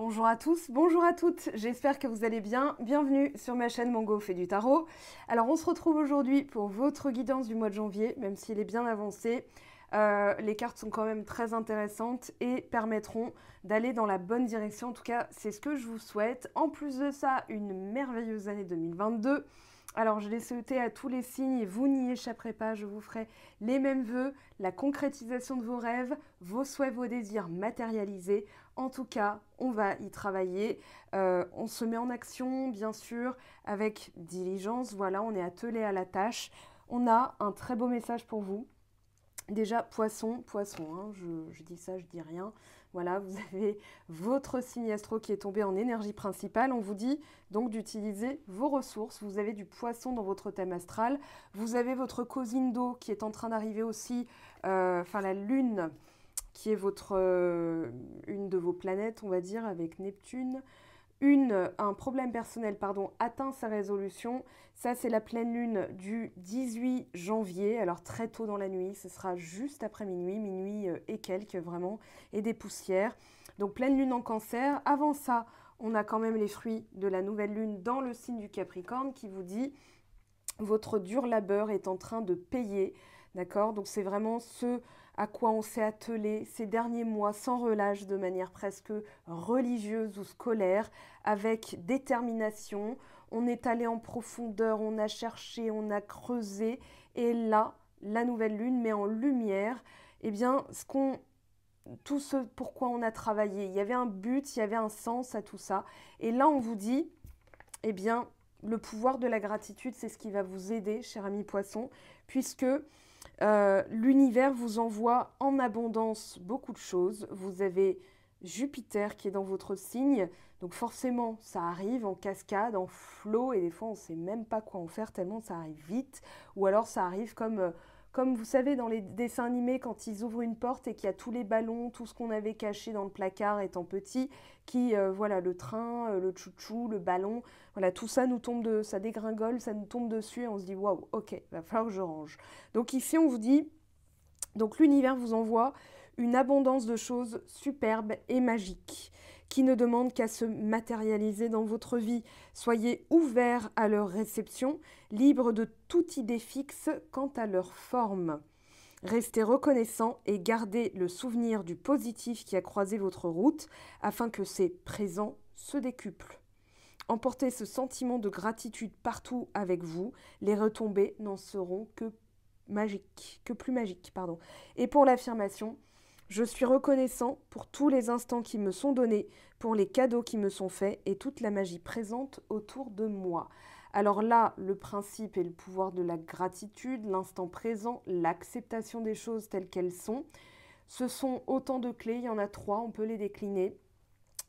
Bonjour à tous, bonjour à toutes, j'espère que vous allez bien. Bienvenue sur ma chaîne Mango fait du tarot. Alors on se retrouve aujourd'hui pour votre guidance du mois de janvier, même s'il est bien avancé. Les cartes sont quand même très intéressantes et permettront d'aller dans la bonne direction. En tout cas, c'est ce que je vous souhaite. En plus de ça, une merveilleuse année 2022. Alors, je l'ai souhaité à tous les signes et vous n'y échapperez pas. Je vous ferai les mêmes vœux, la concrétisation de vos rêves, vos souhaits, vos désirs matérialisés. En tout cas, on va y travailler. On se met en action, bien sûr, avec diligence. Voilà, on est attelé à la tâche. On a un très beau message pour vous. Déjà, poisson, hein, je dis ça, je dis rien. Voilà, vous avez votre signe astro qui est tombé en énergie principale. On vous dit donc d'utiliser vos ressources. Vous avez du poisson dans votre thème astral. Vous avez votre cousine d'eau qui est en train d'arriver aussi, la lune qui est une de vos planètes, on va dire, avec Neptune. Un problème personnel, atteint sa résolution. Ça, c'est la pleine lune du 18 janvier. Alors, très tôt dans la nuit, ce sera juste après minuit et quelques, vraiment, et des poussières. Donc, pleine lune en Cancer. Avant ça, on a quand même les fruits de la nouvelle lune dans le signe du Capricorne qui vous dit « Votre dur labeur est en train de payer ». D'accord? Donc, c'est vraiment ce à quoi on s'est attelé ces derniers mois sans relâche, de manière presque religieuse ou scolaire, avec détermination. On est allé en profondeur, on a cherché, on a creusé. Et là, la nouvelle lune met en lumière tout ce pourquoi on a travaillé. Il y avait un but, il y avait un sens à tout ça. Et là, on vous dit, le pouvoir de la gratitude, c'est ce qui va vous aider, cher ami poisson, puisque l'univers vous envoie en abondance beaucoup de choses. Vous avez Jupiter qui est dans votre signe, donc forcément ça arrive en cascade, en flot, et des fois on ne sait même pas quoi en faire tellement ça arrive vite, ou alors ça arrive comme vous savez dans les dessins animés quand ils ouvrent une porte et qu'il y a tous les ballons, tout ce qu'on avait caché dans le placard étant petit, le train, le chouchou, le ballon, voilà, tout ça nous tombe ça dégringole, ça nous tombe dessus et on se dit waouh, ok, va falloir que je range. Donc ici on vous dit, donc l'univers vous envoie une abondance de choses superbes et magiques qui ne demandent qu'à se matérialiser dans votre vie. Soyez ouverts à leur réception, libres de toute idée fixe quant à leur forme. Restez reconnaissants et gardez le souvenir du positif qui a croisé votre route afin que ces présents se décuplent. Emportez ce sentiment de gratitude partout avec vous. Les retombées n'en seront que plus magiques. Et pour l'affirmation, je suis reconnaissant pour tous les instants qui me sont donnés, pour les cadeaux qui me sont faits et toute la magie présente autour de moi. Alors là, le principe et le pouvoir de la gratitude, l'instant présent, l'acceptation des choses telles qu'elles sont, ce sont autant de clés, il y en a 3, on peut les décliner,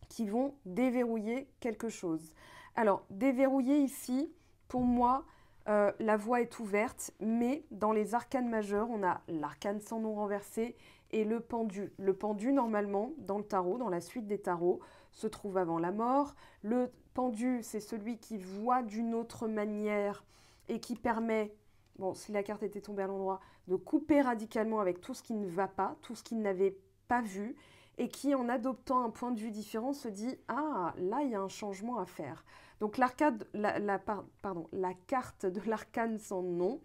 qui vont déverrouiller quelque chose. Alors, déverrouiller ici, pour moi, la voie est ouverte, mais dans les arcanes majeures, on a l'arcane sans nom renversé et le pendu. Le pendu, normalement, dans le tarot, dans la suite des tarots, se trouve avant la mort. Le pendu, c'est celui qui voit d'une autre manière et qui permet, bon, si la carte était tombée à l'endroit, de couper radicalement avec tout ce qui ne va pas, tout ce qu'il n'avait pas vu, et qui, en adoptant un point de vue différent, se dit « Ah, là, il y a un changement à faire ». Donc, la carte de l'arcane sans nom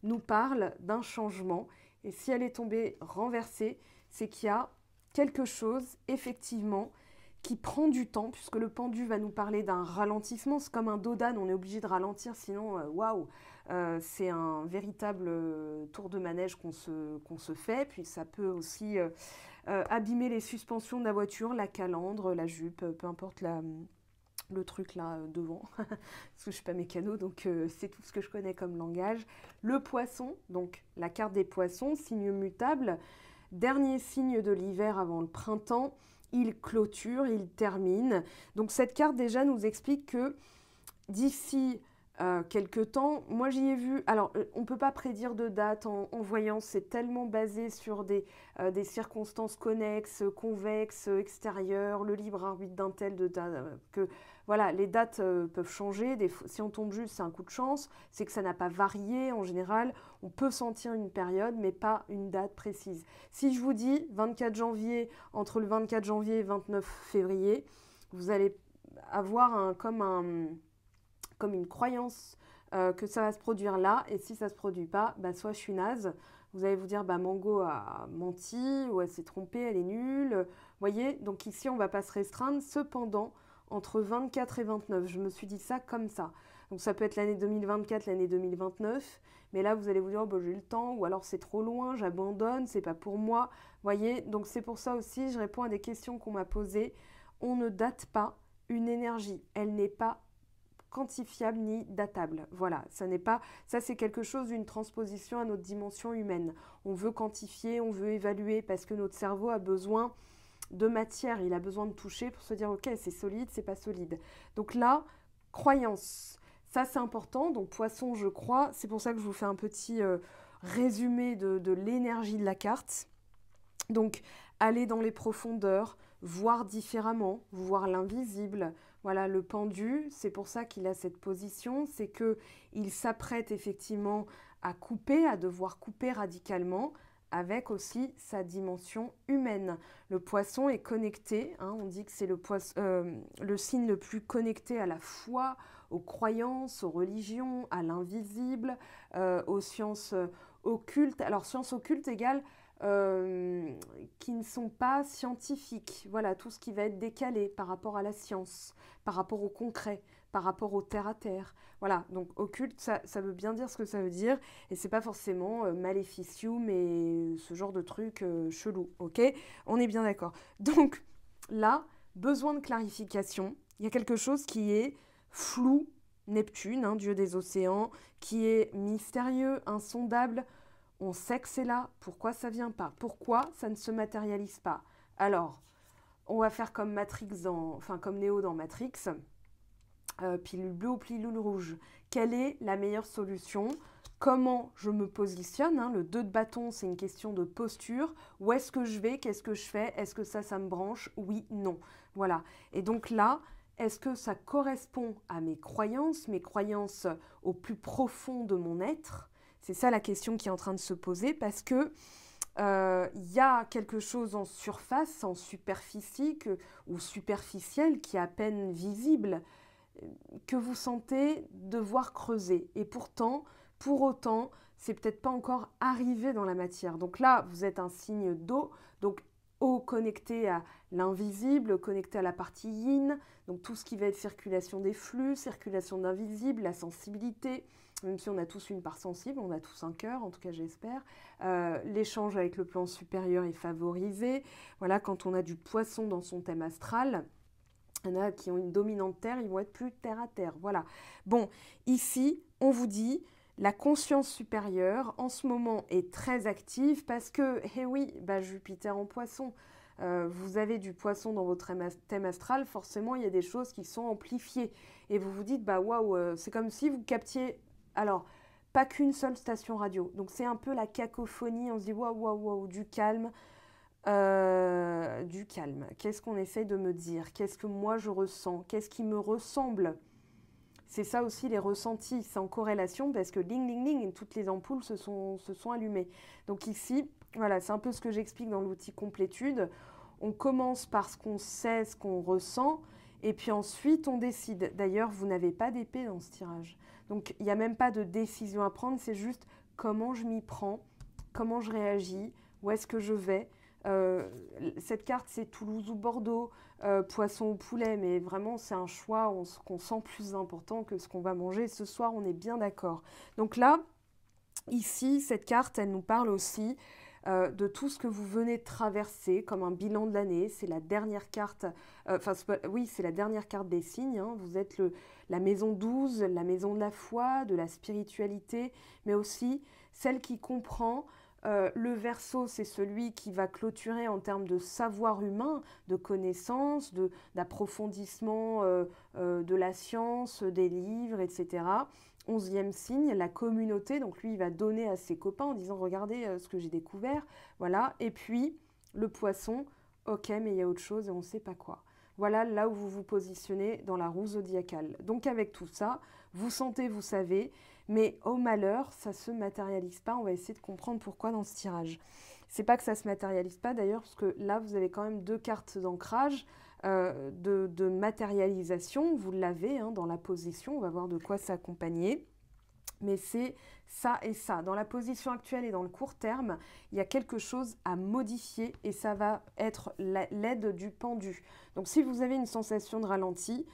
nous parle d'un changement. Et si elle est tombée renversée, c'est qu'il y a quelque chose, effectivement, qui prend du temps, puisque le pendu va nous parler d'un ralentissement. C'est comme un dos d'âne, on est obligé de ralentir, sinon, waouh, c'est un véritable tour de manège qu'on se fait. Puis ça peut aussi abîmer les suspensions de la voiture, la calandre, la jupe, peu importe le truc là devant, parce que je ne suis pas mécano, donc c'est tout ce que je connais comme langage. Le poisson, donc la carte des poissons, signe mutable, dernier signe de l'hiver avant le printemps, il clôture, il termine. Donc cette carte déjà nous explique que d'ici quelque temps, moi j'y ai vu, alors on ne peut pas prédire de date en voyant, c'est tellement basé sur des circonstances connexes, convexes, extérieures, le libre arbitre d'un tel, que voilà, les dates peuvent changer, si on tombe juste c'est un coup de chance, c'est que ça n'a pas varié en général, on peut sentir une période mais pas une date précise. Si je vous dis 24 janvier, entre le 24 janvier et 29 février, vous allez avoir comme une croyance que ça va se produire là, et si ça ne se produit pas, bah, soit je suis naze, vous allez vous dire, bah, Mango a menti, ou elle s'est trompée, elle est nulle, vous voyez, donc ici on ne va pas se restreindre, cependant, entre 24 et 29, je me suis dit ça comme ça, donc ça peut être l'année 2024, l'année 2029, mais là vous allez vous dire, oh, bah, j'ai eu le temps, ou alors c'est trop loin, j'abandonne, c'est pas pour moi, vous voyez, donc c'est pour ça aussi, je réponds à des questions qu'on m'a posées, on ne date pas une énergie, elle n'est pas quantifiable ni datable. Voilà, ça n'est pas, ça c'est quelque chose d'une transposition à notre dimension humaine. On veut quantifier, on veut évaluer parce que notre cerveau a besoin de matière, il a besoin de toucher pour se dire ok, c'est solide, c'est pas solide. Donc là, croyance, ça c'est important. Donc poisson, je crois, c'est pour ça que je vous fais un petit résumé de l'énergie de la carte. Donc aller dans les profondeurs, voir différemment, voir l'invisible. Voilà, le pendu, c'est pour ça qu'il a cette position, c'est qu'il s'apprête effectivement à couper, à devoir couper radicalement, avec aussi sa dimension humaine. Le poisson est connecté, hein, on dit que c'est le signe le plus connecté à la foi, aux croyances, aux religions, à l'invisible, aux sciences occultes. Alors, sciences occultes égale qui ne sont pas scientifiques. Voilà, tout ce qui va être décalé par rapport à la science, par rapport au concret, par rapport au terre-à-terre. Voilà, donc occulte, ça veut bien dire ce que ça veut dire, et c'est pas forcément maléficium et ce genre de truc chelou, ok? On est bien d'accord. Donc là, besoin de clarification. Il y a quelque chose qui est flou, Neptune, hein, dieu des océans, qui est mystérieux, insondable. On sait que c'est là, pourquoi ça vient pas? Pourquoi ça ne se matérialise pas? Alors, on va faire comme comme Néo dans Matrix, pilule bleue ou pilule rouge. Quelle est la meilleure solution? Comment je me positionne, hein? Le 2 de bâton, c'est une question de posture. Où est-ce que je vais? Qu'est-ce que je fais? Est-ce que ça me branche? Oui, non. Voilà. Et donc là, est-ce que ça correspond à mes croyances au plus profond de mon être? C'est ça la question qui est en train de se poser parce que y a quelque chose en surface, en superficie ou superficiel qui est à peine visible que vous sentez devoir creuser. Et pourtant, pour autant, c'est peut-être pas encore arrivé dans la matière. Donc là, vous êtes un signe d'eau, donc eau connecté à l'invisible, connecté à la partie yin, donc tout ce qui va être circulation des flux, circulation d'invisible, la sensibilité, même si on a tous une part sensible, on a tous un cœur, en tout cas j'espère. L'échange avec le plan supérieur est favorisé. Voilà, quand on a du poisson dans son thème astral, il y en a qui ont une dominante terre, ils vont être plus terre à terre. Voilà. Bon, ici, on vous dit, la conscience supérieure, en ce moment, est très active parce que, eh oui, bah, Jupiter en poisson, vous avez du poisson dans votre thème astral, forcément, il y a des choses qui sont amplifiées. Et vous vous dites, bah waouh, c'est comme si vous captiez... Alors, pas qu'une seule station radio. Donc, c'est un peu la cacophonie. On se dit, waouh, waouh, waouh, du calme. Du calme. Qu'est-ce qu'on essaie de me dire? Qu'est-ce que moi je ressens? Qu'est-ce qui me ressemble? C'est ça aussi les ressentis, c'est en corrélation parce que ding ding ding, toutes les ampoules se sont allumées. Donc ici, voilà, c'est un peu ce que j'explique dans l'outil complétude. On commence par ce qu'on sait, ce qu'on ressent, et puis ensuite on décide. D'ailleurs, vous n'avez pas d'épée dans ce tirage. Donc il n'y a même pas de décision à prendre, c'est juste comment je m'y prends, comment je réagis, où est-ce que je vais. Cette carte, c'est Toulouse ou Bordeaux, poisson ou poulet, mais vraiment, c'est un choix qu'on sent plus important que ce qu'on va manger ce soir, on est bien d'accord. Donc là, ici, cette carte, elle nous parle aussi de tout ce que vous venez de traverser comme un bilan de l'année. C'est la dernière carte, oui, c'est la dernière carte des signes. Hein. Vous êtes la maison 12, la maison de la foi, de la spiritualité, mais aussi celle qui comprend... le Verseau, c'est celui qui va clôturer en termes de savoir humain, de connaissances, d'approfondissement de la science, des livres, etc. 11e signe, la communauté, donc lui, il va donner à ses copains en disant « Regardez ce que j'ai découvert ». Voilà. Et puis, le poisson, ok, mais il y a autre chose et on ne sait pas quoi. Voilà là où vous vous positionnez dans la roue zodiacale. Donc avec tout ça, vous sentez, vous savez, mais au malheur, ça ne se matérialise pas. On va essayer de comprendre pourquoi dans ce tirage. C'est pas que ça ne se matérialise pas d'ailleurs, parce que là, vous avez quand même 2 cartes d'ancrage. de matérialisation. Vous l'avez hein, dans la position, on va voir de quoi s'accompagner. Mais c'est ça et ça. Dans la position actuelle et dans le court terme, il y a quelque chose à modifier et ça va être l'aide du pendu. Donc si vous avez une sensation de ralenti,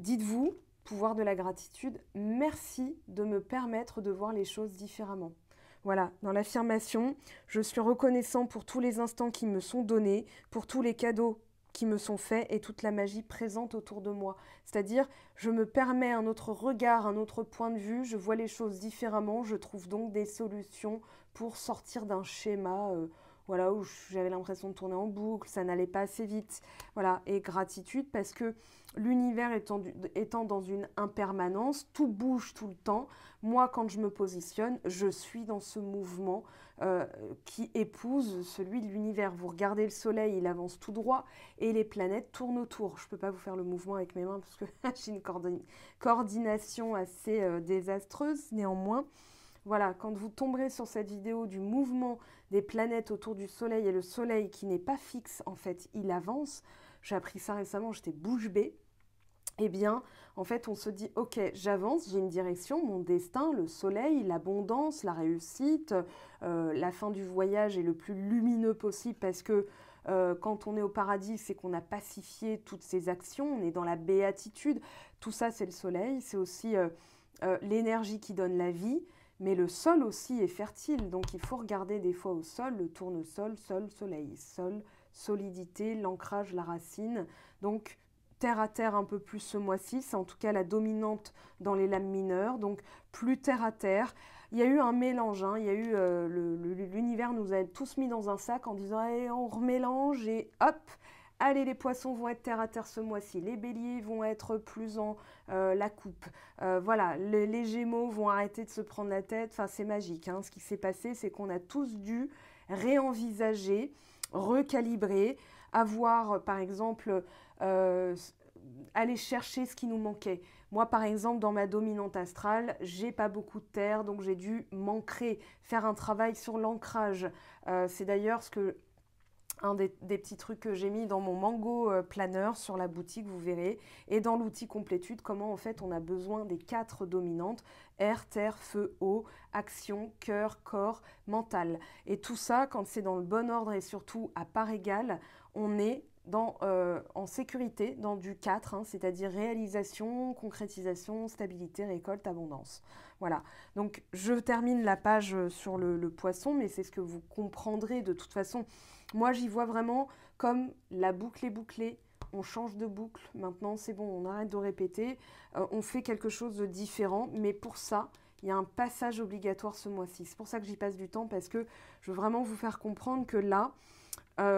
dites-vous, pouvoir de la gratitude, merci de me permettre de voir les choses différemment. Voilà, dans l'affirmation, je suis reconnaissant pour tous les instants qui me sont donnés, pour tous les cadeaux qui me sont faits et toute la magie présente autour de moi. C'est-à-dire, je me permets un autre regard, un autre point de vue, je vois les choses différemment, je trouve donc des solutions pour sortir d'un schéma voilà, où j'avais l'impression de tourner en boucle, ça n'allait pas assez vite. Voilà, et gratitude parce que l'univers étant dans une impermanence, tout bouge tout le temps. Moi, quand je me positionne, je suis dans ce mouvement qui épouse celui de l'univers. Vous regardez le soleil, il avance tout droit et les planètes tournent autour. Je ne peux pas vous faire le mouvement avec mes mains parce que j'ai une coordination assez désastreuse. Néanmoins, voilà, quand vous tomberez sur cette vidéo du mouvement des planètes autour du soleil et le soleil qui n'est pas fixe, en fait, il avance. J'ai appris ça récemment, j'étais bouche bée. Eh bien, en fait, on se dit, ok, j'avance, j'ai une direction, mon destin, le soleil, l'abondance, la réussite, la fin du voyage est le plus lumineux possible parce que quand on est au paradis, c'est qu'on a pacifié toutes ces actions, on est dans la béatitude. Tout ça, c'est le soleil, c'est aussi l'énergie qui donne la vie, mais le sol aussi est fertile. Donc, il faut regarder des fois au sol, le tournesol, sol, soleil, sol, solidité, l'ancrage, la racine. Donc, terre à terre un peu plus ce mois-ci, c'est en tout cas la dominante dans les lames mineures, donc plus terre à terre. Il y a eu un mélange, hein, il y a eu l'univers nous a tous mis dans un sac en disant hey, on remélange et hop, allez les poissons vont être terre à terre ce mois-ci, les béliers vont être plus en la coupe, voilà, les gémeaux vont arrêter de se prendre la tête, enfin c'est magique, hein. Ce qui s'est passé c'est qu'on a tous dû réenvisager, recalibrer, avoir par exemple aller chercher ce qui nous manquait. Moi, par exemple, dans ma dominante astrale, j'ai pas beaucoup de terre, donc j'ai dû m'ancrer, faire un travail sur l'ancrage. C'est d'ailleurs un des petits trucs que j'ai mis dans mon Mango planeur sur la boutique, vous verrez, et dans l'outil complétude, comment en fait on a besoin des 4 dominantes, air, terre, feu, eau, action, cœur, corps, mental. Et tout ça, quand c'est dans le bon ordre et surtout à part égale, on est en sécurité dans du 4, hein, c'est-à-dire réalisation, concrétisation, stabilité, récolte, abondance. Voilà, donc je termine la page sur le poisson, mais c'est ce que vous comprendrez de toute façon. Moi, j'y vois vraiment comme la boucle est bouclée, on change de boucle, maintenant c'est bon, on arrête de répéter, on fait quelque chose de différent, mais pour ça, il y a un passage obligatoire ce mois-ci. C'est pour ça que j'y passe du temps, parce que je veux vraiment vous faire comprendre que là,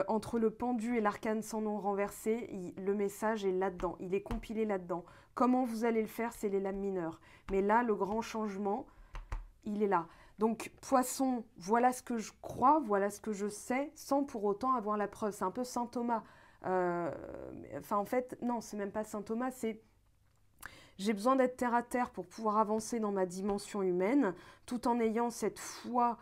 entre le pendu et l'arcane sans nom renversé, le message est là-dedans, il est compilé là-dedans. Comment vous allez le faire, c'est les lames mineures. Mais là, le grand changement, il est là. Donc, poisson, voilà ce que je crois, voilà ce que je sais, sans pour autant avoir la preuve. C'est un peu Saint Thomas. Enfin, en fait, non, c'est même pas Saint Thomas, c'est... J'ai besoin d'être terre à terre pour pouvoir avancer dans ma dimension humaine, tout en ayant cette foi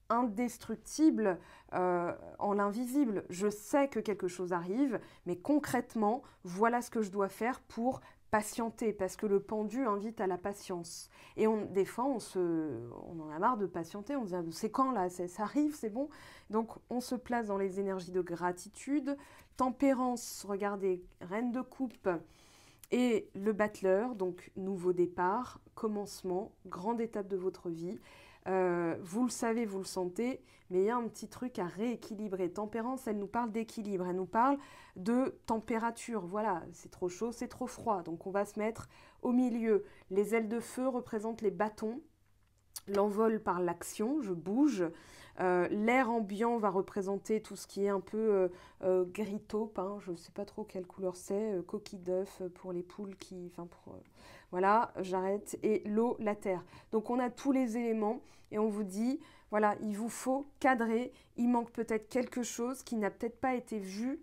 indestructible en l'invisible. Je sais que quelque chose arrive, mais concrètement, voilà ce que je dois faire pour patienter, parce que le pendu invite à la patience. Et des fois, on en a marre de patienter, on se dit, c'est quand là, ça arrive, c'est bon. Donc, on se place dans les énergies de gratitude, tempérance, regardez, reine de coupe, et le battleur, donc nouveau départ, commencement, grande étape de votre vie. Vous le savez, vous le sentez, mais il y a un petit truc à rééquilibrer. Tempérance, elle nous parle d'équilibre, elle nous parle de température. Voilà, c'est trop chaud, c'est trop froid. Donc on va se mettre au milieu. Les ailes de feu représentent les bâtons. L'envol par l'action, je bouge. L'air ambiant va représenter tout ce qui est un peu gris taupe, hein, je ne sais pas trop quelle couleur c'est, coquille d'œuf pour les poules qui... Enfin, voilà, j'arrête. Et l'eau, la terre. Donc on a tous les éléments et on vous dit, voilà, il vous faut cadrer. Il manque peut-être quelque chose qui n'a peut-être pas été vu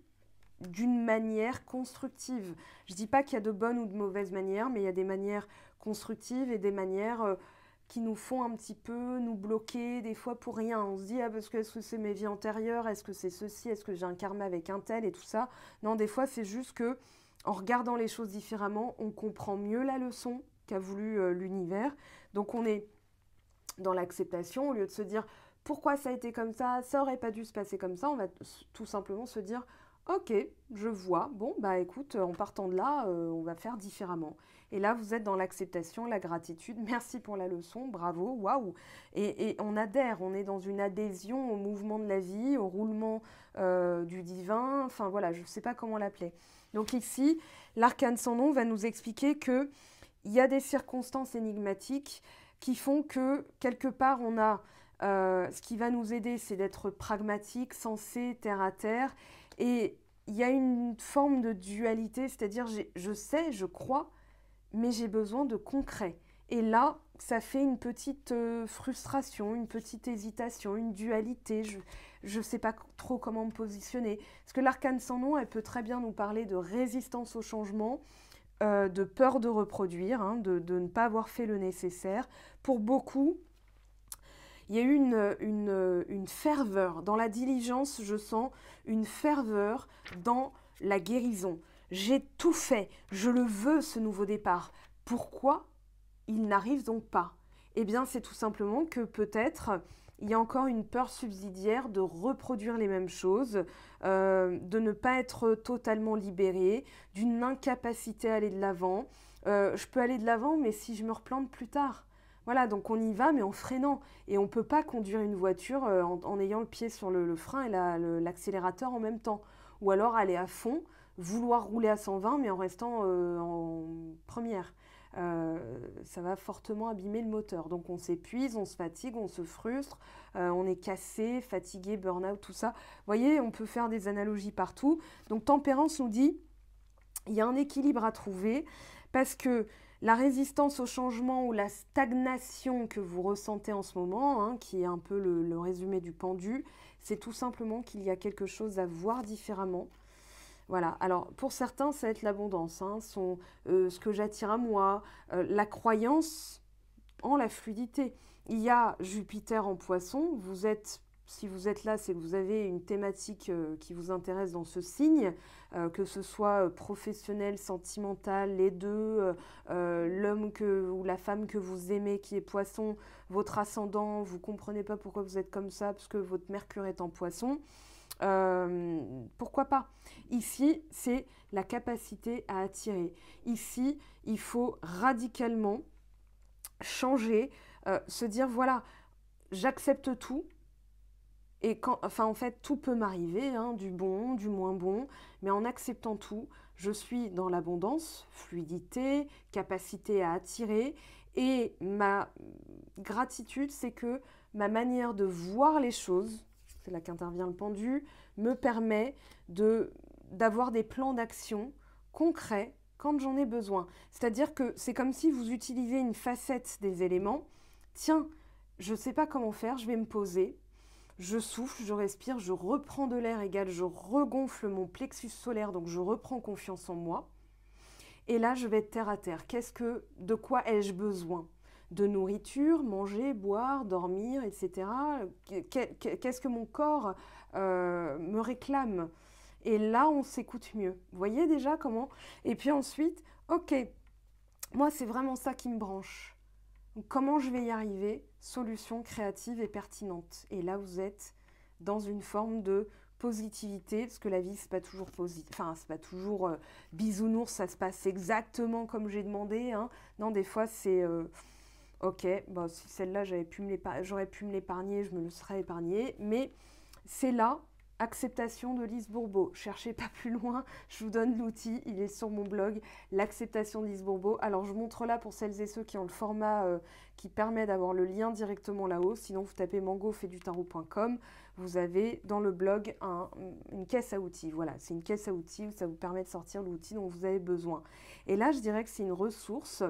d'une manière constructive. Je ne dis pas qu'il y a de bonnes ou de mauvaises manières, mais il y a des manières constructives et des manières... qui nous font un petit peu nous bloquer des fois pour rien. On se dit, ah, parce que est-ce que c'est mes vies antérieures, est-ce que c'est ceci, est-ce que j'ai un karma avec un tel et tout ça. Non, des fois, c'est juste que en regardant les choses différemment, on comprend mieux la leçon qu'a voulu l'univers. Donc, on est dans l'acceptation au lieu de se dire, pourquoi ça a été comme ça aurait pas dû se passer comme ça. On va tout simplement se dire, ok, je vois, bon, bah écoute, en partant de là, on va faire différemment. Et là, vous êtes dans l'acceptation, la gratitude. Merci pour la leçon, bravo, waouh. Et on adhère, on est dans une adhésion au mouvement de la vie, au roulement du divin. Enfin voilà, je ne sais pas comment l'appeler. Donc ici, l'arcane sans nom va nous expliquer qu'il y a des circonstances énigmatiques qui font que, quelque part, on a... ce qui va nous aider, c'est d'être pragmatique, sensé, terre à terre. Et il y a une forme de dualité, c'est-à-dire je sais, je crois, mais j'ai besoin de concret. Et là, ça fait une petite frustration, une petite hésitation, une dualité. Je ne sais pas trop comment me positionner. Parce que l'arcane sans nom, elle peut très bien nous parler de résistance au changement, de peur de reproduire, hein, de ne pas avoir fait le nécessaire. Pour beaucoup, il y a eu une ferveur. Dans la diligence, je sens une ferveur dans la guérison. J'ai tout fait, je le veux ce nouveau départ. Pourquoi il n'arrive donc pas? Eh bien, c'est tout simplement que peut-être il y a encore une peur subsidiaire de reproduire les mêmes choses, de ne pas être totalement libéré, d'une incapacité à aller de l'avant. Je peux aller de l'avant, mais si je me replante plus tard. Voilà, donc on y va, mais en freinant. Et on ne peut pas conduire une voiture en ayant le pied sur le frein et l'accélérateur en même temps. Ou alors aller à fond, vouloir rouler à 120, mais en restant en première. Ça va fortement abîmer le moteur. Donc on s'épuise, on se fatigue, on se frustre, on est cassé, fatigué, burn-out, tout ça. Vous voyez, on peut faire des analogies partout. Donc Tempérance nous dit, il y a un équilibre à trouver parce que la résistance au changement ou la stagnation que vous ressentez en ce moment, hein, qui est un peu le résumé du pendu, c'est tout simplement qu'il y a quelque chose à voir différemment. Voilà, alors pour certains, ça va être l'abondance, hein, ce que j'attire à moi, la croyance en la fluidité. Il y a Jupiter en Poisson, si vous êtes là, c'est que vous avez une thématique qui vous intéresse dans ce signe, que ce soit professionnel, sentimental, les deux, l'homme ou la femme que vous aimez qui est Poisson, votre ascendant, vous ne comprenez pas pourquoi vous êtes comme ça, parce que votre Mercure est en Poisson. Pourquoi pas? Ici, c'est la capacité à attirer. Ici, il faut radicalement changer, se dire, voilà, j'accepte tout. Et en fait, tout peut m'arriver, hein, du bon, du moins bon, mais en acceptant tout, je suis dans l'abondance, fluidité, capacité à attirer. Et ma gratitude, c'est que ma manière de voir les choses, c'est là qu'intervient le pendu, me permet d'avoir des plans d'action concrets quand j'en ai besoin. C'est-à-dire que c'est comme si vous utilisez une facette des éléments. Tiens, je ne sais pas comment faire, je vais me poser, je souffle, je respire, je reprends de l'air égal, je regonfle mon plexus solaire, donc je reprends confiance en moi. Et là, je vais être terre à terre. De quoi ai-je besoin ? De nourriture, manger, boire, dormir, etc. Qu'est-ce que mon corps me réclame? Et là, on s'écoute mieux. Vous voyez déjà comment? Et puis ensuite, ok, moi, c'est vraiment ça qui me branche. Donc, comment je vais y arriver? Solution créative et pertinente. Et là, vous êtes dans une forme de positivité, parce que la vie, c'est pas toujours c'est pas toujours bisounours, ça se passe exactement comme j'ai demandé. Hein. Non, des fois, c'est... ok, bon, si celle-là, j'aurais pu me l'épargner, je me le serais épargné. Mais c'est là, acceptation de Lise Bourbeau. Cherchez pas plus loin, je vous donne l'outil, il est sur mon blog, l'acceptation de Lise Bourbeau. Alors, je montre là pour celles et ceux qui ont le format qui permet d'avoir le lien directement là-haut. Sinon, vous tapez mangofaidutarot.com. Vous avez dans le blog une caisse à outils. Voilà, c'est une caisse à outils où ça vous permet de sortir l'outil dont vous avez besoin. Et là, je dirais que c'est une ressource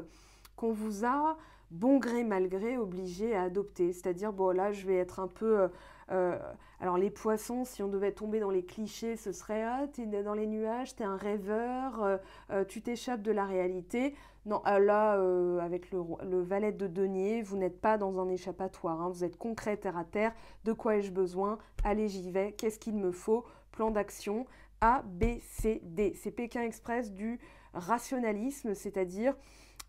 qu'on vous a bon gré, mal gré, obligé à adopter. C'est-à-dire, bon, là, je vais être un peu Alors les poissons, si on devait tomber dans les clichés, ce serait ah, t'es dans les nuages, t'es un rêveur, tu t'échappes de la réalité. Non, là, avec le valet de denier, vous n'êtes pas dans un échappatoire, hein, vous êtes concret, terre à terre. De quoi ai-je besoin? Allez, j'y vais. Qu'est-ce qu'il me faut? Plan d'action A, B, C, D. C'est Pékin Express du rationalisme, c'est-à-dire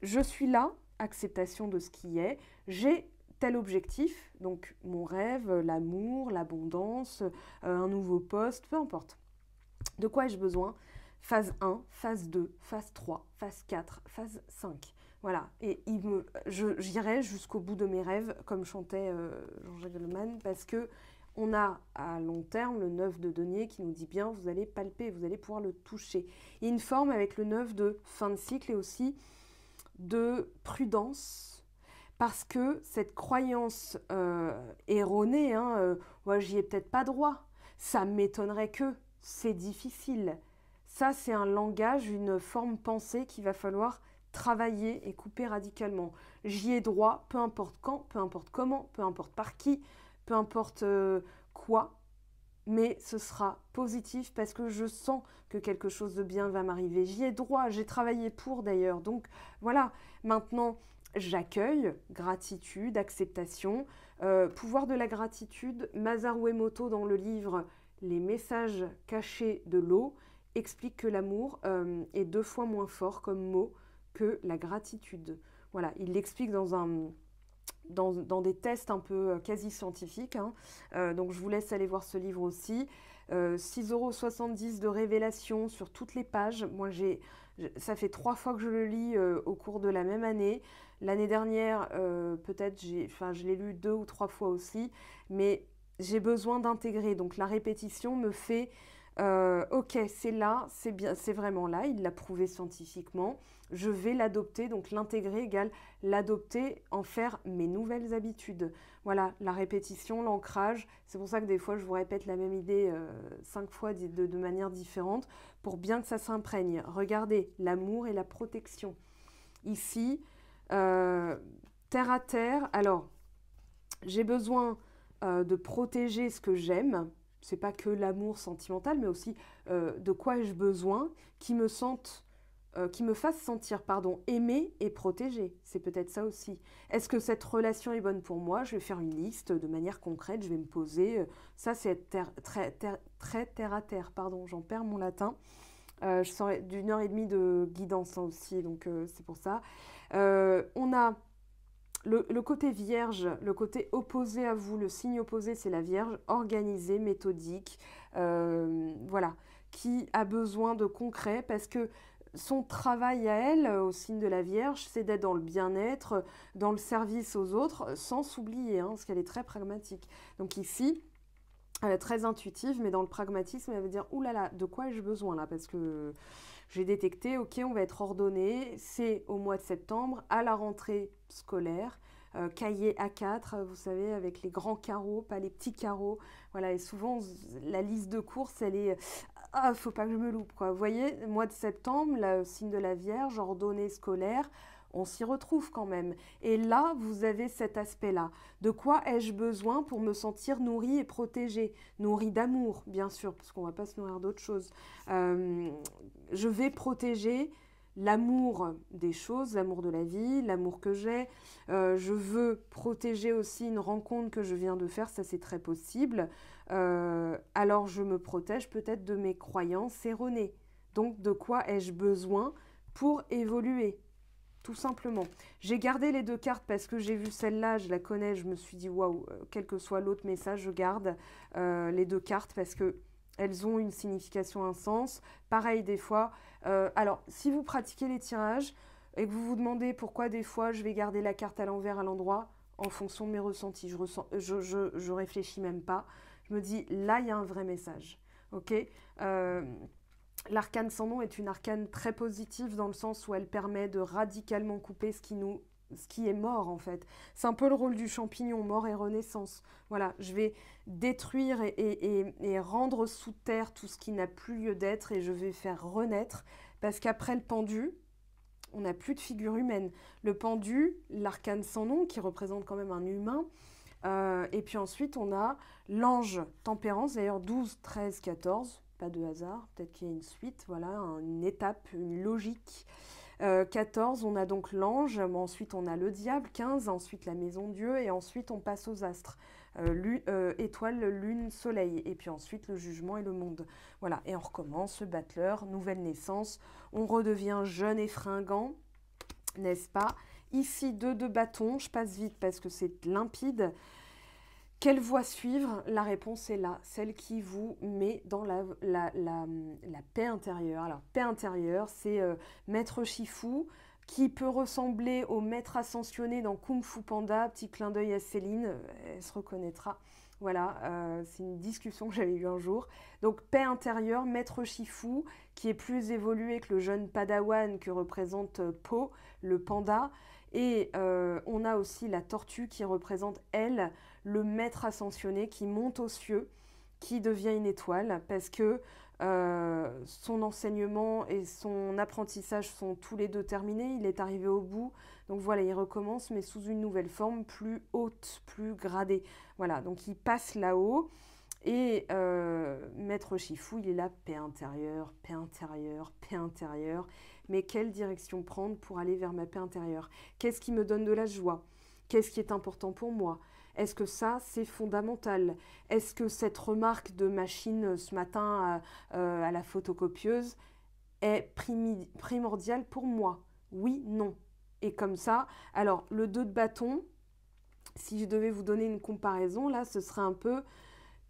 je suis là, acceptation de ce qui est, j'ai tel objectif, donc mon rêve, l'amour, l'abondance, un nouveau poste, peu importe. De quoi ai-je besoin? Phase 1, phase 2, phase 3, phase 4, phase 5. Voilà, et j'irai jusqu'au bout de mes rêves, comme chantait Jean-Jacques Goldman, parce que on a à long terme le 9 de denier qui nous dit bien, vous allez palper, vous allez pouvoir le toucher. Il y a une forme avec le 9 de fin de cycle et aussi de prudence, parce que cette croyance erronée, hein, ouais, j'y ai peut-être pas droit, ça m'étonnerait que, c'est difficile. Ça, c'est un langage, une forme pensée qu'il va falloir travailler et couper radicalement. J'y ai droit, peu importe quand, peu importe comment, peu importe par qui, peu importe quoi, mais ce sera positif parce que je sens que quelque chose de bien va m'arriver. J'y ai droit, j'ai travaillé pour d'ailleurs. Donc voilà, maintenant j'accueille, gratitude, acceptation, pouvoir de la gratitude. Masaru Emoto dans le livre Les messages cachés de l'eau explique que l'amour est 2 fois moins fort comme mot que la gratitude. Voilà, il l'explique dans des tests un peu quasi scientifiques, hein. Donc je vous laisse aller voir ce livre aussi. 6,70 € de révélation sur toutes les pages. Moi, ça fait 3 fois que je le lis au cours de la même année. L'année dernière, peut-être, je l'ai lu 2 ou 3 fois aussi, mais j'ai besoin d'intégrer. Donc la répétition me fait ok, c'est là, c'est bien, c'est vraiment là, il l'a prouvé scientifiquement, je vais l'adopter, donc l'intégrer égale l'adopter, en faire mes nouvelles habitudes. Voilà, la répétition, l'ancrage, c'est pour ça que des fois je vous répète la même idée 5 fois de manière différente, pour bien que ça s'imprègne. Regardez, l'amour et la protection. Ici, terre à terre, alors j'ai besoin de protéger ce que j'aime. C'est pas que l'amour sentimental, mais aussi de quoi ai-je besoin qui me fasse sentir, aimé et protégé. C'est peut-être ça aussi. Est-ce que cette relation est bonne pour moi? Je vais faire une liste de manière concrète, je vais me poser. Ça, c'est très terre à terre, j'en perds mon latin. Je sors d'1 h 30 de guidance aussi, donc c'est pour ça. On a le côté vierge, le côté opposé à vous, le signe opposé, c'est la vierge, organisée, méthodique, voilà, qui a besoin de concret parce que son travail à elle, au signe de la vierge, c'est d'être dans le bien-être, dans le service aux autres, sans s'oublier, hein, parce qu'elle est très pragmatique. Donc ici, elle est très intuitive, mais dans le pragmatisme, elle veut dire, ouh là là, de quoi ai-je besoin là? Parce que j'ai détecté, ok, on va être ordonné, c'est au mois de septembre, à la rentrée scolaire, cahier A4, vous savez, avec les grands carreaux, pas les petits carreaux. Voilà, et souvent, la liste de courses, elle est, ah, faut pas que je me loupe, quoi. Vous voyez, mois de septembre, le signe de la Vierge, ordonnée scolaire, on s'y retrouve quand même. Et là, vous avez cet aspect-là. De quoi ai-je besoin pour me sentir nourrie et protégée? Nourrie d'amour, bien sûr, parce qu'on ne va pas se nourrir d'autre chose. Je vais protéger l'amour des choses, l'amour de la vie, l'amour que j'ai. Je veux protéger aussi une rencontre que je viens de faire, ça c'est très possible. Alors je me protège peut-être de mes croyances erronées. Donc de quoi ai-je besoin pour évoluer? Tout simplement. J'ai gardé les 2 cartes parce que j'ai vu celle-là, je la connais, je me suis dit waouh, quel que soit l'autre message, je garde les 2 cartes parce que elles ont une signification, un sens. Pareil des fois. Alors, si vous pratiquez les tirages et que vous vous demandez pourquoi des fois je vais garder la carte à l'envers à l'endroit, en fonction de mes ressentis, je réfléchis même pas. Je me dis là, il y a un vrai message. Ok. L'arcane sans nom est une arcane très positive dans le sens où elle permet de radicalement couper ce qui est mort en fait. C'est un peu le rôle du champignon, mort et renaissance. Voilà, je vais détruire et rendre sous terre tout ce qui n'a plus lieu d'être et je vais faire renaître parce qu'après le pendu, on n'a plus de figure humaine. Le pendu, l'arcane sans nom qui représente quand même un humain, Et puis ensuite, on a l'ange tempérance, d'ailleurs 12, 13, 14, pas de hasard, peut-être qu'il y a une suite, voilà, une étape, une logique. 14, on a donc l'ange, ensuite on a le diable, 15, ensuite la maison Dieu, et ensuite on passe aux astres, étoile, lune, soleil, et puis ensuite le jugement et le monde. Voilà, et on recommence, le battleur, nouvelle naissance, on redevient jeune et fringant, n'est-ce pas? Ici, 2 de bâton, je passe vite parce que c'est limpide. Quelle voie suivre? La réponse est là, celle qui vous met dans la paix intérieure. Alors, paix intérieure, c'est Maître Shifu, qui peut ressembler au maître ascensionné dans Kung Fu Panda. Petit clin d'œil à Céline, elle se reconnaîtra. Voilà, c'est une discussion que j'avais eue un jour. Donc, paix intérieure, Maître Shifu, qui est plus évolué que le jeune Padawan que représente Po, le panda. Et on a aussi la tortue qui représente, elle, le maître ascensionné qui monte aux cieux, qui devient une étoile, parce que son enseignement et son apprentissage sont tous les deux terminés, il est arrivé au bout, donc voilà, il recommence, mais sous une nouvelle forme, plus haute, plus gradée. Voilà, donc il passe là-haut, et Maître Shifu, il est là, paix intérieure, paix intérieure, paix intérieure, mais quelle direction prendre pour aller vers ma paix intérieure? Qu'est-ce qui me donne de la joie? Qu'est-ce qui est important pour moi? Est-ce que ça, c'est fondamental? Est-ce que cette remarque de machine ce matin à la photocopieuse est primordiale pour moi? Oui, non. Et comme ça, alors le 2 de bâton, si je devais vous donner une comparaison, là, ce serait un peu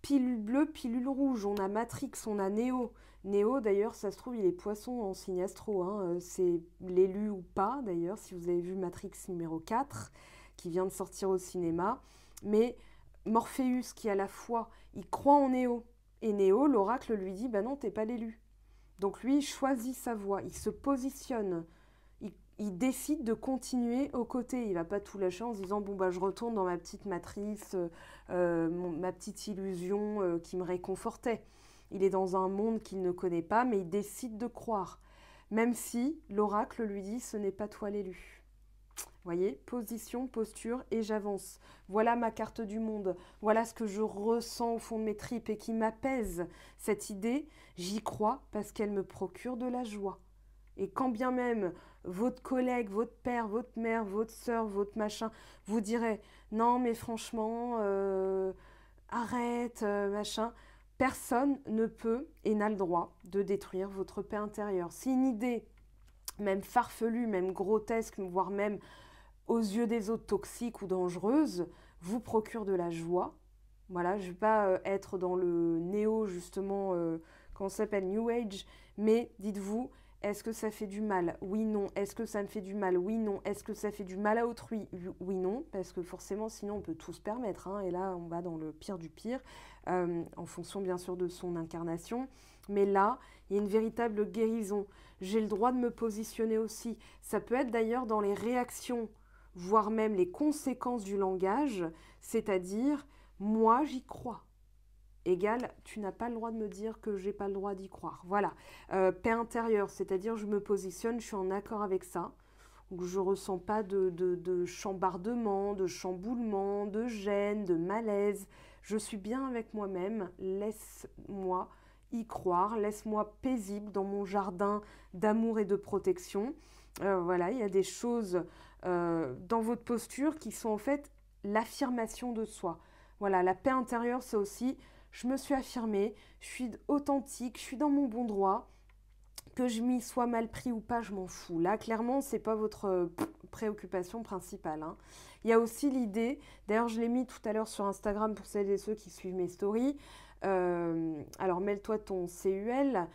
pilule bleue, pilule rouge. On a Matrix, on a Néo. Néo, d'ailleurs, ça se trouve, il est poisson en signe astro. Hein. C'est l'élu ou pas, d'ailleurs, si vous avez vu Matrix numéro 4, qui vient de sortir au cinéma. Mais Morpheus, qui à la fois, il croit en Néo. Et Néo, l'oracle lui dit, bah non, t'es pas l'élu. Donc lui, il choisit sa voie, il se positionne. Il décide de continuer aux côtés. Il va pas tout lâcher en se disant, bon, bah je retourne dans ma petite matrice, ma petite illusion qui me réconfortait. Il est dans un monde qu'il ne connaît pas, mais il décide de croire. Même si l'oracle lui dit, ce n'est pas toi l'élu. Voyez, position, posture et j'avance. Voilà ma carte du monde. Voilà ce que je ressens au fond de mes tripes et qui m'apaise. Cette idée, j'y crois parce qu'elle me procure de la joie. Et quand bien même votre collègue, votre père, votre mère, votre soeur, votre machin vous dirait non mais franchement, arrête, machin, personne ne peut et n'a le droit de détruire votre paix intérieure. Si une idée, même farfelue, même grotesque, voire même aux yeux des autres toxique ou dangereuse, vous procure de la joie. Voilà, je ne vais pas être dans le néo, justement, qu'on s'appelle New Age, mais dites-vous, est-ce que ça fait du mal? Oui, non. Est-ce que ça me fait du mal? Oui, non. Est-ce que ça fait du mal à autrui? Oui, non. Parce que forcément, sinon, on peut tout se permettre. Hein, et là, on va dans le pire du pire, en fonction, bien sûr, de son incarnation. Mais là, il y a une véritable guérison. J'ai le droit de me positionner aussi. Ça peut être d'ailleurs dans les réactions, voire même les conséquences du langage, c'est-à-dire, moi, j'y crois. Égal, tu n'as pas le droit de me dire que j'ai pas le droit d'y croire. Voilà. Paix intérieure, c'est-à-dire je me positionne, je suis en accord avec ça. Je ne ressens pas de chambardement, de chamboulement, de gêne, de malaise. Je suis bien avec moi-même. Laisse-moi y croire. Laisse-moi paisible dans mon jardin d'amour et de protection. Voilà, il y a des choses dans votre posture qui sont en fait l'affirmation de soi. Voilà, la paix intérieure, c'est aussi... Je me suis affirmée, je suis authentique, je suis dans mon bon droit, que je m'y sois mal pris ou pas, je m'en fous. Là, clairement, ce n'est pas votre préoccupation principale. Hein. Il y a aussi l'idée, d'ailleurs, je l'ai mis tout à l'heure sur Instagram pour celles et ceux qui suivent mes stories. Alors, mêle-toi ton CUL,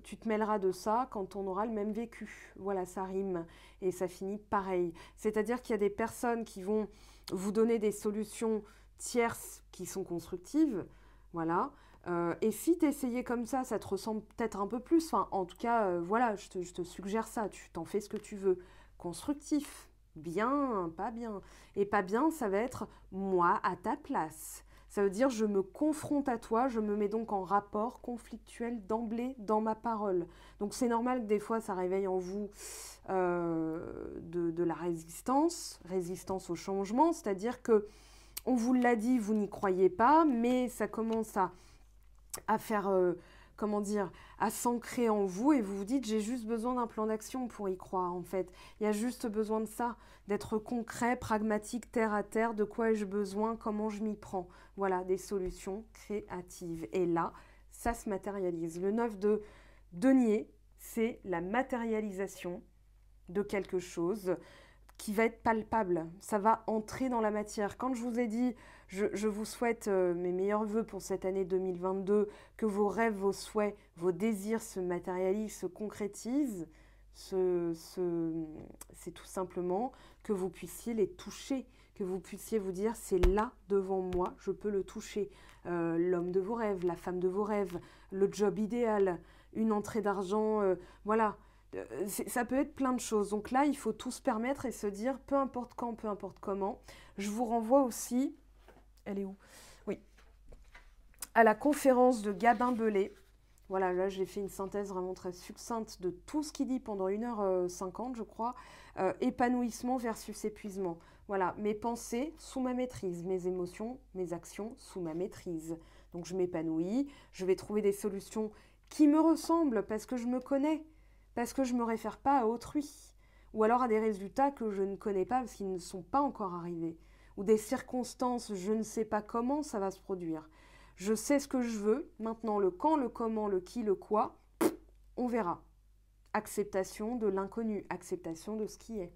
tu te mêleras de ça quand on aura le même vécu. Voilà, ça rime et ça finit pareil. C'est-à-dire qu'il y a des personnes qui vont vous donner des solutions tierces qui sont constructives, voilà. Et si tu essayais comme ça te ressemble peut-être un peu plus. Enfin, en tout cas, voilà, je te suggère ça. Tu t'en fais ce que tu veux. Constructif, bien, pas bien. Et pas bien, ça va être moi à ta place. Ça veut dire je me confronte à toi, je me mets donc en rapport conflictuel d'emblée dans ma parole. Donc c'est normal que des fois ça réveille en vous de la résistance au changement, c'est-à-dire que on vous l'a dit, vous n'y croyez pas, mais ça commence à faire, comment dire, à s'ancrer en vous et vous vous dites j'ai juste besoin d'un plan d'action pour y croire en fait. Il y a juste besoin de ça, d'être concret, pragmatique, terre à terre, de quoi ai-je besoin, comment je m'y prends. Voilà, des solutions créatives. Et là, ça se matérialise. Le 9 de denier, c'est la matérialisation de quelque chose qui va être palpable, ça va entrer dans la matière. Quand je vous ai dit, je vous souhaite mes meilleurs vœux pour cette année 2022, que vos rêves, vos souhaits, vos désirs se matérialisent, se concrétisent, c'est tout simplement que vous puissiez les toucher, que vous puissiez vous dire, c'est là devant moi, je peux le toucher. L'homme de vos rêves, la femme de vos rêves, le job idéal, une entrée d'argent, voilà. Ça peut être plein de choses. Donc là, il faut tout se permettre et se dire, peu importe quand, peu importe comment. Je vous renvoie aussi, elle est où? Oui, à la conférence de Gabin Belé. Voilà, là, j'ai fait une synthèse vraiment très succincte de tout ce qu'il dit pendant 1h50, je crois. Épanouissement versus épuisement. Voilà, mes pensées sous ma maîtrise, mes émotions, mes actions sous ma maîtrise. Donc je m'épanouis, je vais trouver des solutions qui me ressemblent parce que je me connais. Parce que je ne me réfère pas à autrui, ou alors à des résultats que je ne connais pas parce qu'ils ne sont pas encore arrivés, ou des circonstances, je ne sais pas comment ça va se produire. Je sais ce que je veux, maintenant le quand, le comment, le qui, le quoi, on verra. Acceptation de l'inconnu, acceptation de ce qui est.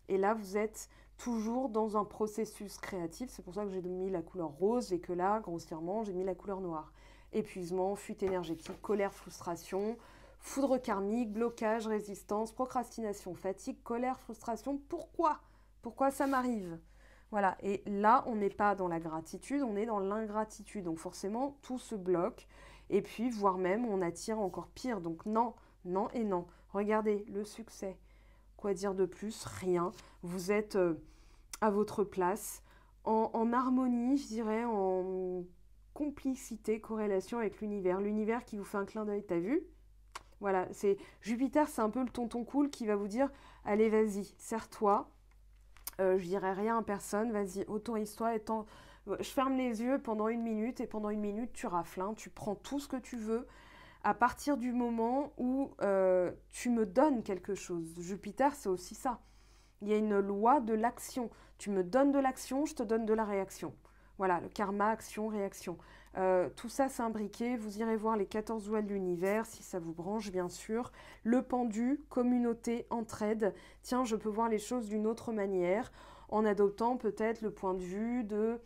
Et là, vous êtes toujours dans un processus créatif, c'est pour ça que j'ai mis la couleur rose et que là, grossièrement, j'ai mis la couleur noire. Épuisement, fuite énergétique, colère, frustration, foudre karmique, blocage, résistance, procrastination, fatigue, colère, frustration. Pourquoi? Pourquoi ça m'arrive? Voilà, et là, on n'est pas dans la gratitude, on est dans l'ingratitude. Donc forcément, tout se bloque. Et puis, voire même, on attire encore pire. Donc non, non et non. Regardez, le succès. Quoi dire de plus? Rien. Vous êtes à votre place, en harmonie, je dirais, en complicité, corrélation avec l'univers. L'univers qui vous fait un clin d'œil, t'as vu? Voilà, c'est Jupiter, c'est un peu le tonton cool qui va vous dire allez, vas-y, serre-toi. Je dirai rien à personne, vas-y, autorise-toi. Je ferme les yeux pendant 1 minute et pendant 1 minute, tu rafles, hein, tu prends tout ce que tu veux à partir du moment où tu me donnes quelque chose. Jupiter, c'est aussi ça. Il y a une loi de l'action. Tu me donnes de l'action, je te donne de la réaction. Voilà, le karma, action, réaction. Tout ça, c'est imbriqué. Vous irez voir les 14 lois de l'univers, si ça vous branche, bien sûr. Le pendu, communauté, entraide. Tiens, je peux voir les choses d'une autre manière, en adoptant peut-être le point de vue de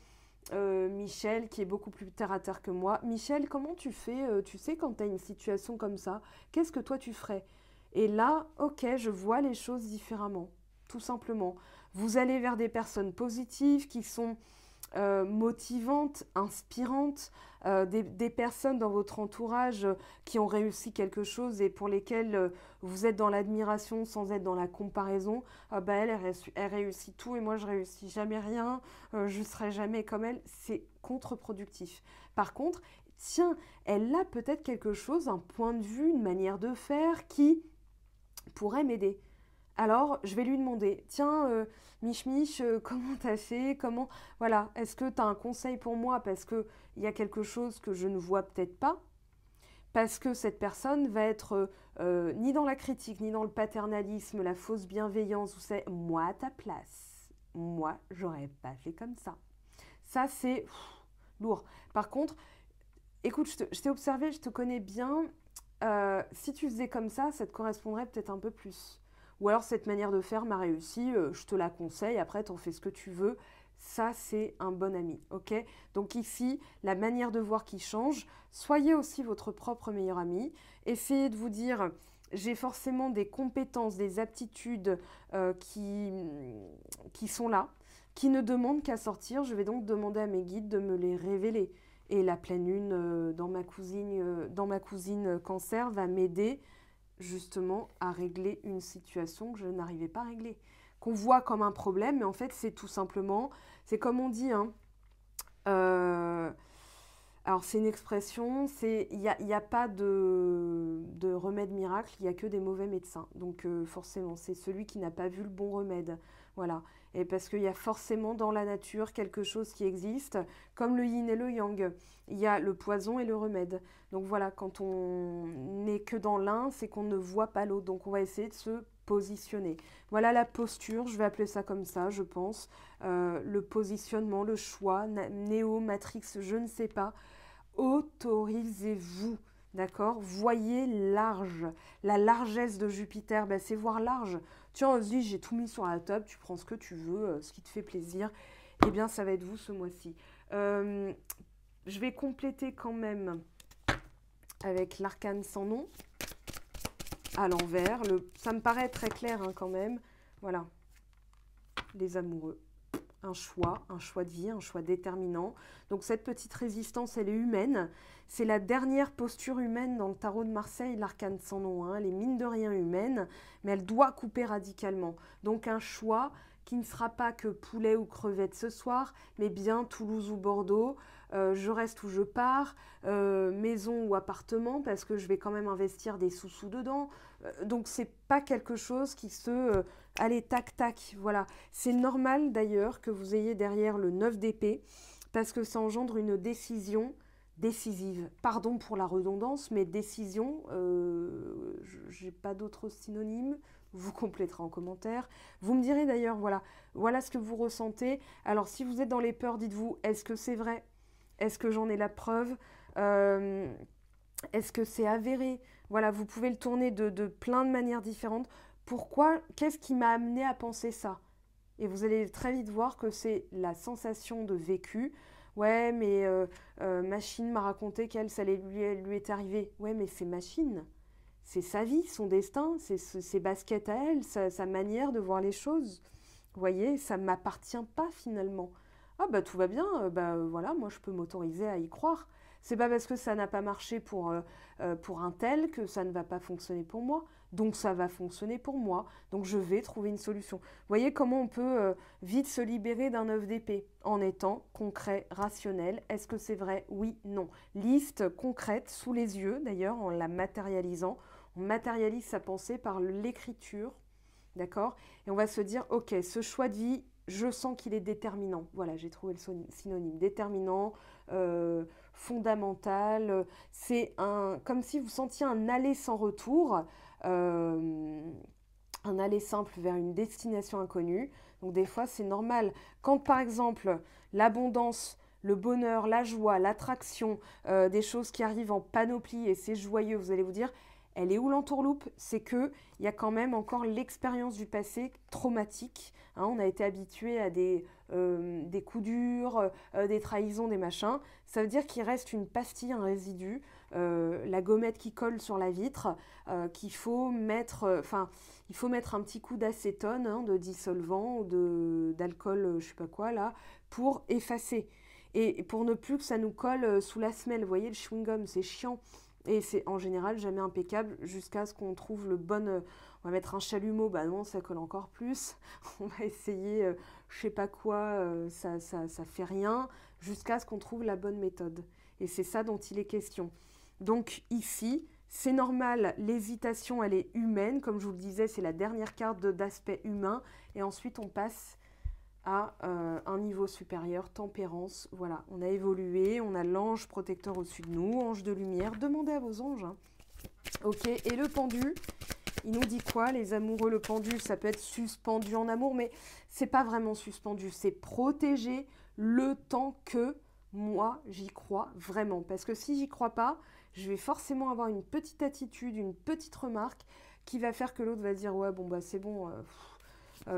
Michel, qui est beaucoup plus terre-à-terre que moi. Michel, comment tu fais tu sais, quand tu as une situation comme ça, qu'est-ce que toi tu ferais? Et là, ok, je vois les choses différemment, tout simplement. Vous allez vers des personnes positives qui sont motivantes, inspirantes, des personnes dans votre entourage qui ont réussi quelque chose et pour lesquelles vous êtes dans l'admiration sans être dans la comparaison. Bah elle réussit tout et moi je réussis jamais rien, je ne serai jamais comme elle. C'est contre-productif. Par contre, tiens, elle a peut-être quelque chose, un point de vue, une manière de faire qui pourrait m'aider. Alors, je vais lui demander, tiens, Mich, comment t'as fait? Comment... Voilà, est-ce que t'as un conseil pour moi? Parce qu'il y a quelque chose que je ne vois peut-être pas. Parce que cette personne va être ni dans la critique, ni dans le paternalisme, la fausse bienveillance, où c'est moi à ta place. Moi, j'aurais pas fait comme ça. Ça, c'est lourd. Par contre, écoute, je t'ai observé, je te connais bien. Si tu faisais comme ça te correspondrait peut-être un peu plus. Ou alors cette manière de faire m'a réussi, je te la conseille, après t'en fais ce que tu veux. Ça, c'est un bon ami, ok? Donc ici, la manière de voir qui change. Soyez aussi votre propre meilleur ami. Essayez de vous dire, j'ai forcément des compétences, des aptitudes qui sont là, qui ne demandent qu'à sortir. Je vais donc demander à mes guides de me les révéler. Et la pleine lune dans ma cousine Cancer va m'aider justement à régler une situation que je n'arrivais pas à régler. Qu'on voit comme un problème, mais en fait c'est tout simplement, c'est comme on dit, hein, Euh, alors, c'est une expression, il y a pas de remède miracle, il n'y a que des mauvais médecins. Donc, forcément, c'est celui qui n'a pas vu le bon remède. Voilà. Et parce qu'il y a forcément dans la nature quelque chose qui existe, comme le yin et le yang. Il y a le poison et le remède. Donc, voilà, quand on n'est que dans l'un, c'est qu'on ne voit pas l'autre. Donc, on va essayer de se positionner. Voilà la posture, je vais appeler ça comme ça, je pense. Le positionnement, le choix, néo, matrix, je ne sais pas. Autorisez-vous, d'accord? Voyez large. La largesse de Jupiter, ben, c'est voir large. Tiens, on se dit, j'ai tout mis sur la table, tu prends ce que tu veux, ce qui te fait plaisir. Eh bien, ça va être vous ce mois-ci. Je vais compléter quand même avec l'arcane sans nom, à l'envers. Ça me paraît très clair hein, quand même. Voilà, les amoureux. Un choix de vie, un choix déterminant. Donc cette petite résistance, elle est humaine. C'est la dernière posture humaine dans le tarot de Marseille, l'arcane sans nom. Hein. Elle est mine de rien humaine, mais elle doit couper radicalement. Donc un choix qui ne sera pas que poulet ou crevette ce soir, mais bien Toulouse ou Bordeaux. Je reste où je pars, maison ou appartement, parce que je vais quand même investir des sous-sous dedans. Donc c'est pas quelque chose qui se... allez, tac, tac, voilà. C'est normal d'ailleurs que vous ayez derrière le 9 d'épée, parce que ça engendre une décision décisive. Pardon pour la redondance, mais décision, j'ai pas d'autres synonymes. Vous compléterez en commentaire. Vous me direz d'ailleurs, voilà ce que vous ressentez. Alors si vous êtes dans les peurs, dites-vous, est-ce que c'est vrai? Est-ce que j'en ai la preuve? Est-ce que c'est avéré? Voilà, vous pouvez le tourner de plein de manières différentes. Pourquoi? Qu'est-ce qui m'a amené à penser ça? Et vous allez très vite voir que c'est la sensation de vécu. Ouais, mais Machine m'a raconté qu'elle, ça lui est arrivé. Ouais, mais c'est Machine. C'est sa vie, son destin, c'est ses baskets à elle, sa manière de voir les choses. Vous voyez, ça ne m'appartient pas finalement. Ah bah tout va bien, voilà, moi je peux m'autoriser à y croire. C'est pas parce que ça n'a pas marché pour un tel que ça ne va pas fonctionner pour moi. Donc ça va fonctionner pour moi. Donc je vais trouver une solution. Vous voyez comment on peut vite se libérer d'un œuf d'épée en étant concret, rationnel. Est-ce que c'est vrai? Oui, non. Liste concrète sous les yeux d'ailleurs en la matérialisant. On matérialise sa pensée par l'écriture. D'accord? Et on va se dire, ok, ce choix de vie, je sens qu'il est déterminant. Voilà, j'ai trouvé le synonyme. Déterminant, fondamental. C'est comme si vous sentiez un aller sans retour, un aller simple vers une destination inconnue. Donc des fois, c'est normal. Quand par exemple, l'abondance, le bonheur, la joie, l'attraction, des choses qui arrivent en panoplie et c'est joyeux, vous allez vous dire, elle est où l'entourloupe? C'est qu'il y a quand même encore l'expérience du passé traumatique. Hein, on a été habitué à des coups durs, des trahisons, des machins. Ça veut dire qu'il reste une pastille, un résidu, la gommette qui colle sur la vitre, qu'il faut mettre... il faut mettre un petit coup d'acétone, hein, de dissolvant ou d'alcool, je sais pas quoi, là, pour effacer. Et pour ne plus que ça nous colle sous la semelle. Vous voyez, le chewing-gum, c'est chiant. Et c'est en général jamais impeccable jusqu'à ce qu'on trouve le bon... on va mettre un chalumeau, bah non, ça colle encore plus. On va essayer je sais pas quoi, ça fait rien, jusqu'à ce qu'on trouve la bonne méthode. Et c'est ça dont il est question. Donc ici, c'est normal, l'hésitation, elle est humaine. Comme je vous le disais, c'est la dernière carte d'aspect humain. Et ensuite, on passe à un niveau supérieur, tempérance. Voilà, on a évolué, on a l'ange protecteur au-dessus de nous, ange de lumière. Demandez à vos anges. Hein. Ok, et le pendu, il nous dit quoi, les amoureux? Le pendu, ça peut être suspendu en amour, mais c'est pas vraiment suspendu. C'est protéger le temps que moi, j'y crois vraiment. Parce que si j'y crois pas, je vais forcément avoir une petite attitude, une petite remarque qui va faire que l'autre va dire « Ouais, bon, bah c'est bon...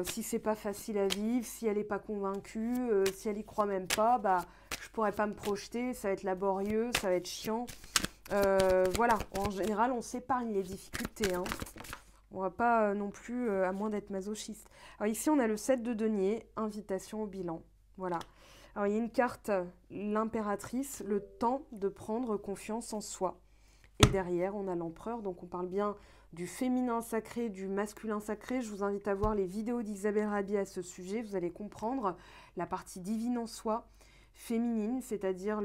si c'est pas facile à vivre, si elle n'est pas convaincue, si elle y croit même pas, bah je pourrais pas me projeter, ça va être laborieux, ça va être chiant. Voilà, en général, on s'épargne les difficultés. Hein. On va pas non plus, à moins d'être masochiste. Alors ici, on a le 7 de denier, invitation au bilan. Voilà. Alors il y a une carte, l'impératrice, le temps de prendre confiance en soi. Et derrière, on a l'empereur, donc on parle bien du féminin sacré, du masculin sacré. Je vous invite à voir les vidéos d'Isabelle Rabi à ce sujet. Vous allez comprendre la partie divine en soi. féminine, c'est-à-dire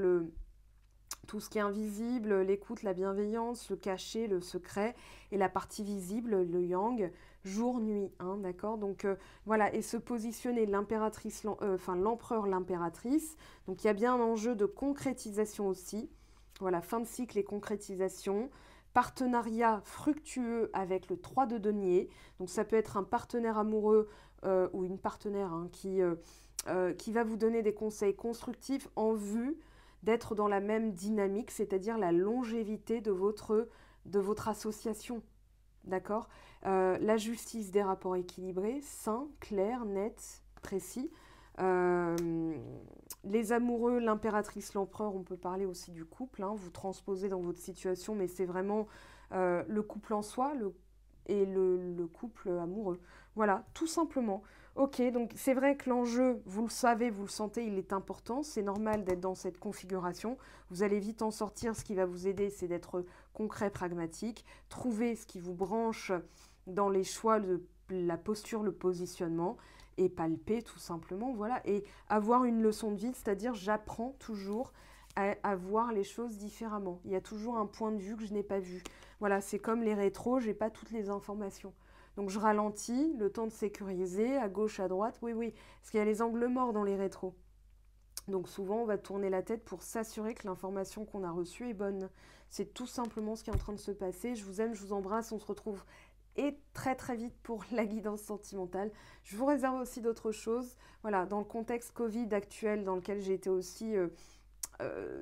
tout ce qui est invisible, l'écoute, la bienveillance, le caché, le secret, et la partie visible, le yang, jour-nuit, hein, d'accord? Donc voilà, et se positionner l'impératrice, l'empereur, l'impératrice. Donc il y a bien un enjeu de concrétisation aussi. Voilà, fin de cycle et concrétisation. Partenariat fructueux avec le 3 de denier. Donc ça peut être un partenaire amoureux ou une partenaire hein, qui va vous donner des conseils constructifs en vue d'être dans la même dynamique, c'est-à-dire la longévité de votre association. D'accord? La justice des rapports équilibrés, sains, clairs, nets, précis. Les amoureux, l'impératrice, l'empereur, on peut parler aussi du couple, hein, vous transposez dans votre situation, mais c'est vraiment le couple en soi et le couple amoureux. Voilà, tout simplement. Ok, donc c'est vrai que l'enjeu, vous le savez, vous le sentez, il est important. C'est normal d'être dans cette configuration. Vous allez vite en sortir. Ce qui va vous aider, c'est d'être concret, pragmatique. Trouver ce qui vous branche dans les choix, la posture, le positionnement. Et palper tout simplement, voilà. Et avoir une leçon de vie, c'est-à-dire j'apprends toujours à voir les choses différemment. Il y a toujours un point de vue que je n'ai pas vu. Voilà, c'est comme les rétros, je n'ai pas toutes les informations. Donc je ralentis, le temps de sécuriser, à gauche, à droite, oui, parce qu'il y a les angles morts dans les rétros. Donc souvent, on va tourner la tête pour s'assurer que l'information qu'on a reçue est bonne. C'est tout simplement ce qui est en train de se passer. Je vous aime, je vous embrasse, on se retrouve très très vite pour la guidance sentimentale. Je vous réserve aussi d'autres choses. Voilà, dans le contexte Covid actuel dans lequel j'ai été aussi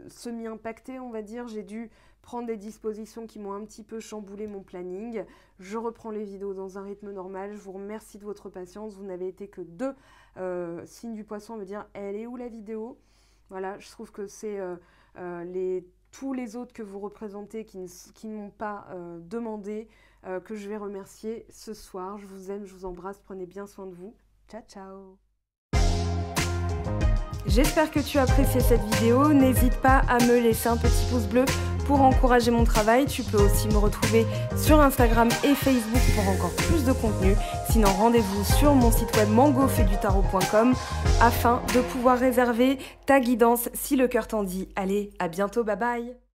semi-impactée, on va dire, j'ai dû prendre des dispositions qui m'ont un petit peu chamboulé mon planning. Je reprends les vidéos dans un rythme normal. Je vous remercie de votre patience. Vous n'avez été que 2 signes du poisson à me dire « Elle est où la vidéo ?» Voilà, je trouve que c'est tous les autres que vous représentez qui ne m'ont pas demandé, que je vais remercier ce soir. Je vous aime, je vous embrasse, prenez bien soin de vous. Ciao, ciao. J'espère que tu as apprécié cette vidéo. N'hésite pas à me laisser un petit pouce bleu pour encourager mon travail. Tu peux aussi me retrouver sur Instagram et Facebook pour encore plus de contenu. Sinon, rendez-vous sur mon site web mangofaidutarot.com afin de pouvoir réserver ta guidance si le cœur t'en dit. Allez, à bientôt, bye bye.